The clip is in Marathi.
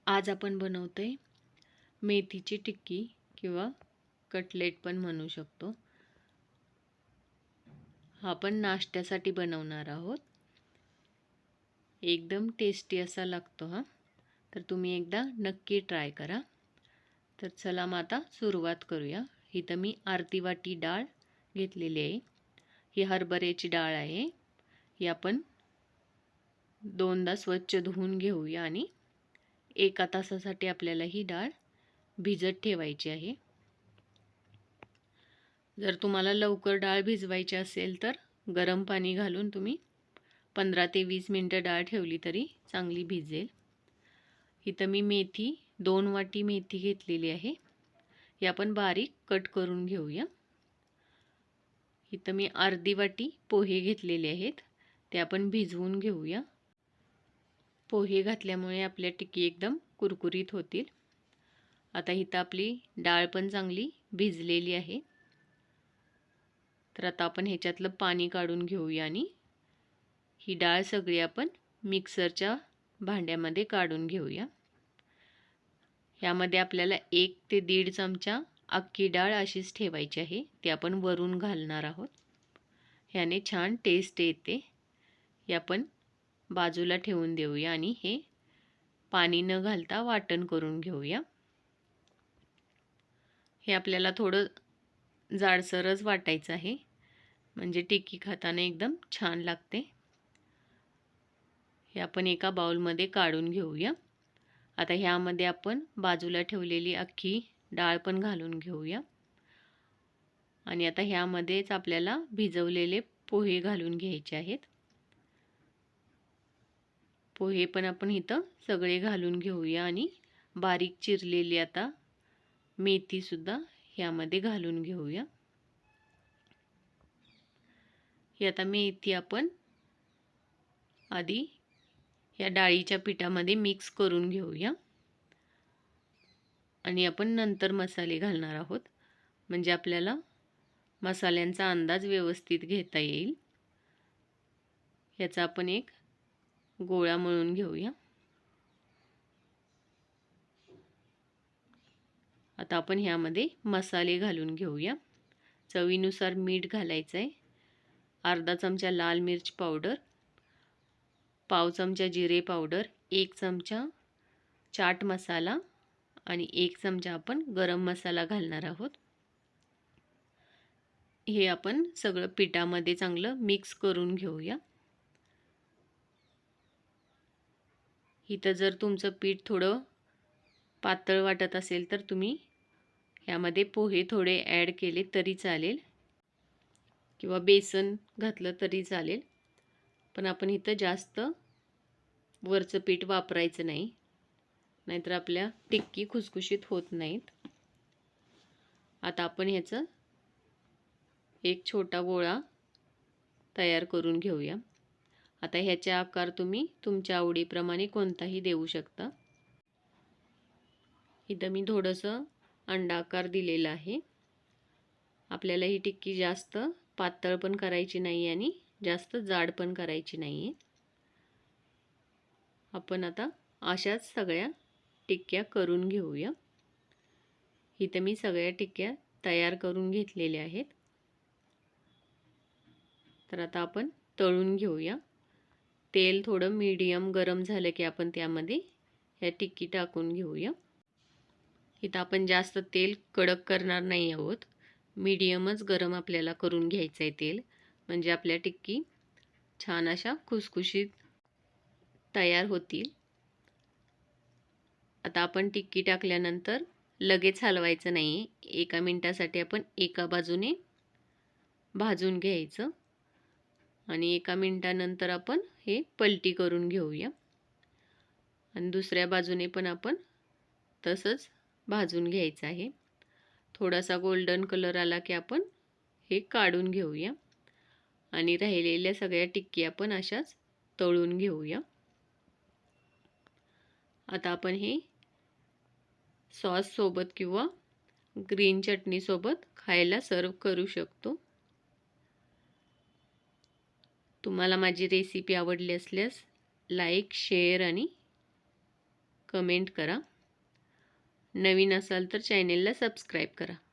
आज आपण बनवतोय मेथीची टिक्की किंवा कटलेट पण म्हणू शकतो. हा पण नाश्त्यासाठी बनवणार आहोत. एकदम टेस्टी असा लागतो हा. तर तुम्ही एकदा नक्की ट्राय करा. तर चला मग आता सुरुवात करूया. इथं मी अर्धी वाटी डाळ घेतलेली आहे. ही हरभऱ्याची डाळ आहे. ही आपण दोनदा स्वच्छ धुवून घेऊया आणि 1 तासासाठी आपल्याला ही डाळ भिजत ठेवायची आहे. जर तुम्हाला लवकर डाळ भिजवायची असेल तर गरम पाणी घालून तुम्ही 15 ते 20 मिनटं डाळ ठेवली तरी चांगली भिजेल. इथं मी मेथी 2 वाटी मेथी घेतलेली आहे. ही आपण बारीक कट करून घेऊया. इथं मी अर्धी वाटी पोहे घेतलेले आहेत. ते आपण भिजवून घेऊया. पोहे घातल्यामुळे आपल्या टिक्की एकदम कुरकुरीत होतील. आता इथं आपली डाळ पण चांगली भिजलेली आहे. तर आता आपण ह्याच्यातलं पाणी काढून घेऊया आणि ही डाळ सगळी आपण मिक्सरच्या भांड्यामध्ये काढून घेऊया. ह्यामध्ये आपल्याला 1 ते 1.5 चमचा अख्खी डाळ अशीच ठेवायची आहे. ती आपण वरून घालणार आहोत. ह्याने छान टेस्ट येते. हे आपण बाजूला ठेवून देऊया आणि हे पाणी न घालता वाटण करून घेऊया. हे आपल्याला थोडं जाडसरच वाटायचं आहे, म्हणजे टिक्की खाताना एकदम छान लागते. हे आपण एका बाउलमध्ये काढून घेऊया. आता ह्यामध्ये आपण बाजूला ठेवलेली अख्खी डाळ पण घालून घेऊया आणि आता ह्यामध्येच आपल्याला भिजवलेले पोहे घालून घ्यायचे आहेत. पोहे पण आपण इथं सगळे घालून घेऊया आणि बारीक चिरलेली आता मेथीसुद्धा ह्यामध्ये घालून घेऊया. ही आता मेथी आपण आधी या डाळीच्या पिठामध्ये मिक्स करून घेऊया आणि आपण नंतर मसाले घालणार आहोत, म्हणजे आपल्याला मसाल्यांचा अंदाज व्यवस्थित घेता येईल. याचा आपण एक गोळा मळून घेऊया. आता आपण ह्यामध्ये मसाले घालून घेऊया. चवीनुसार मीठ घालायचं आहे. अर्धा चमचा लाल मिर्च पावडर, पाव चमचा जिरे पावडर, 1 चमचा चाट मसाला आणि 1 चमचा आपण गरम मसाला घालणार आहोत. हे आपण सगळं पिठामध्ये चांगलं मिक्स करून घेऊया. इथं जर तुमचं पीठ थोडं पातळ वाटत असेल तर तुम्ही ह्यामध्ये पोहे थोडे ॲड केले तरी चालेल किंवा बेसन घातलं तरी चालेल, पण आपण इथं जास्त वरचं पीठ वापरायचं नाही, नाहीतर आपल्या टिक्की खुसखुशीत होत नाहीत. आता आपण ह्याचं एक छोटा गोळा तयार करून घेऊया. आता ह्याचे आकार तुम्ही तुमच्या आवडीप्रमाणे कोणताही देऊ शकता. इथं मी थोडंसं अंडाकार दिलेलं आहे. आपल्याला ही टिक्की जास्त पातळ पण करायची नाही आणि जास्त जाड पण करायची नाही. आपण आता अशाच सगळ्या टिक्क्या करून घेऊया. इथं मी सगळ्या टिक्क्या तयार करून घेतलेल्या आहेत. तर आता आपण तळून घेऊया. तेल थोडं मीडियम गरम झालं की आपण त्यामध्ये ह्या टिक्की टाकून घेऊया. इथं आपण जास्त तेल कडक करणार नाही आहोत. मीडियमच गरम आपल्याला करून घ्यायचं आहे तेल, म्हणजे आपल्या टिक्की छान अशा खुसखुशीत तयार होतील. आता आपण टिक्की टाकल्यानंतर लगेच हलवायचं नाही. 1 मिनिटासाठी आपण एका बाजूने भाजून घ्यायचं आणि 1 मिनिटानंतर आपण हे पलटी करून घेऊया आणि दुसऱ्या बाजूने पण आपण तसंच भाजून घ्यायचं आहे. थोडासा गोल्डन कलर आला की आपण हे काढून घेऊया आणि राहिलेल्या सगळ्या टिक्की आपण अशाच तळून घेऊया. आता आपण हे सॉस सोबत किंवा ग्रीन चटणी सोबत खायला सर्व करू शकतो. तुम्हाला माझी रेसिपी आवडली असल्यास लाईक, शेअर आणि कमेंट करा. नवीन असाल तर चॅनेलला सबस्क्राईब करा.